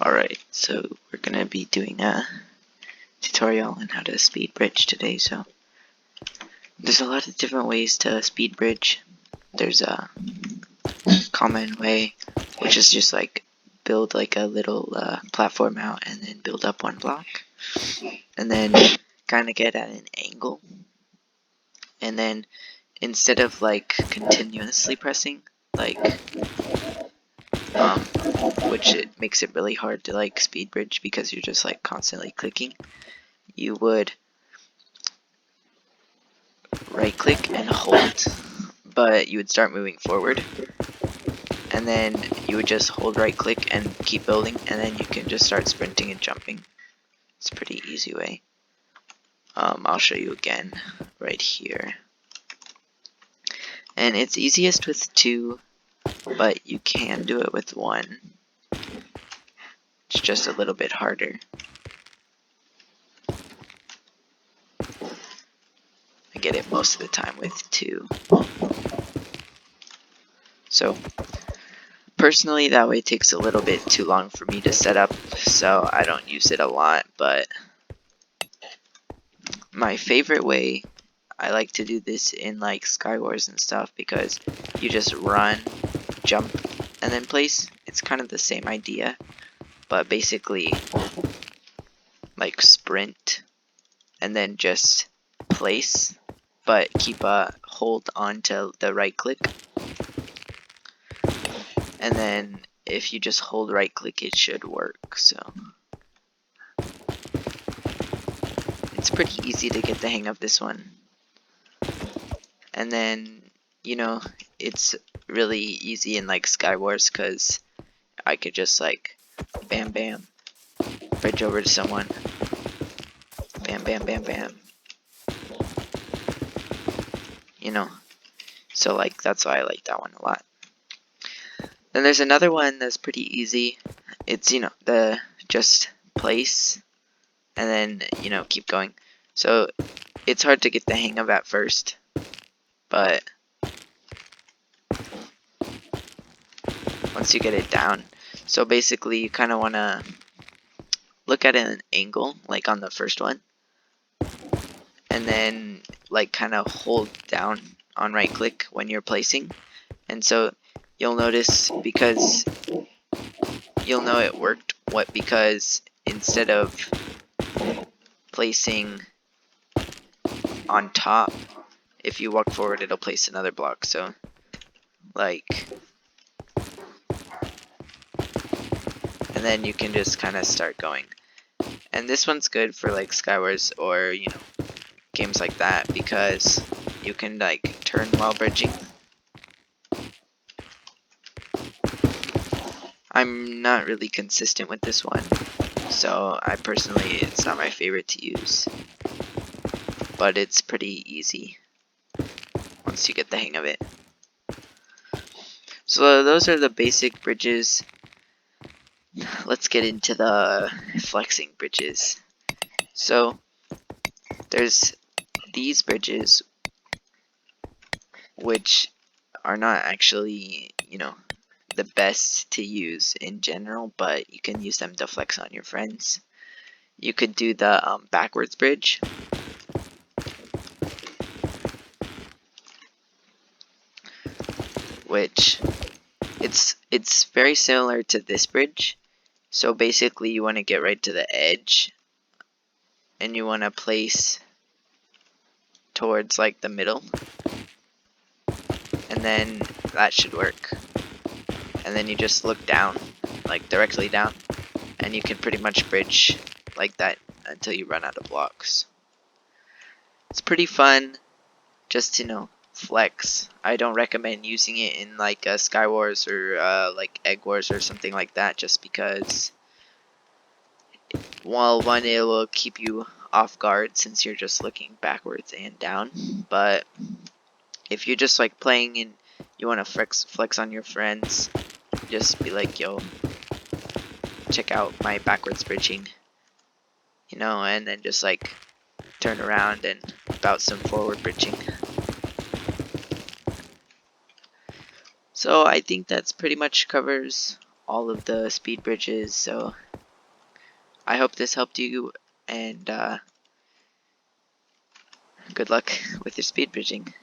Alright, so we're gonna be doing a tutorial on how to speed bridge today. So there's a lot of different ways to speed bridge. There's a common way, which is just like build like a little platform out and then build up one block, and then kind of get at an angle, and then instead of like continuously pressing like which it makes it really hard to like speed bridge because you're just like constantly clicking, you would right click and hold, but you would start moving forward, and then you would just hold right click and keep building, and then you can just start sprinting and jumping. It's a pretty easy way. I'll show you again right here, and it's easiest with 2, but you can do it with 1. It's just a little bit harder. I get it most of the time with 2. So personally, that way takes a little bit too long for me to set up, so I don't use it a lot. But my favorite way, I like to do this in like skywars and stuff, because you just run, jump, and then place. It's kind of the same idea, but basically like sprint and then just place, but keep a hold onto the right click. And then if you just hold right click, it should work. So it's pretty easy to get the hang of this one. And then, you know, it's really easy in like skywars, because I could just like bam bam bridge over to someone, bam bam bam bam, you know. So like that's why I like that one a lot. Then there's another one that's pretty easy. It's, you know, the just place and then, you know, keep going. So it's hard to get the hang of at first, but once you get it down. So basically you kind of want to look at an angle like on the first one, and then like kind of hold down on right click when you're placing. And so you'll notice, because you'll know it worked, because instead of placing on top, if you walk forward, it'll place another block. So like, and then you can just kind of start going. And this one's good for like skywars or, you know, games like that, because you can like turn while bridging. I'm not really consistent with this one, so I personally, it's not my favorite to use, but it's pretty easy once you get the hang of it. So those are the basic bridges. Let's get into the flexing bridges. So there's these bridges, which are not actually, you know, the best to use in general, but you can use them to flex on your friends. You could do the backwards bridge, which it's very similar to this bridge. So basically you want to get right to the edge, and you want to place towards like the middle, and then that should work. And then you just look down, like directly down, and you can pretty much bridge like that until you run out of blocks. It's pretty fun just to, you know, flex. I don't recommend using it in like skywars or like eggwars or something like that, just because, well, one, it will keep you off guard since you're just looking backwards and down. But if you're just like playing and you want to flex on your friends, just be like, yo, check out my backwards bridging, you know, and then just like turn around and bout some forward bridging. So I think that's pretty much covers all of the speed bridges. So I hope this helped you, and good luck with your speed bridging.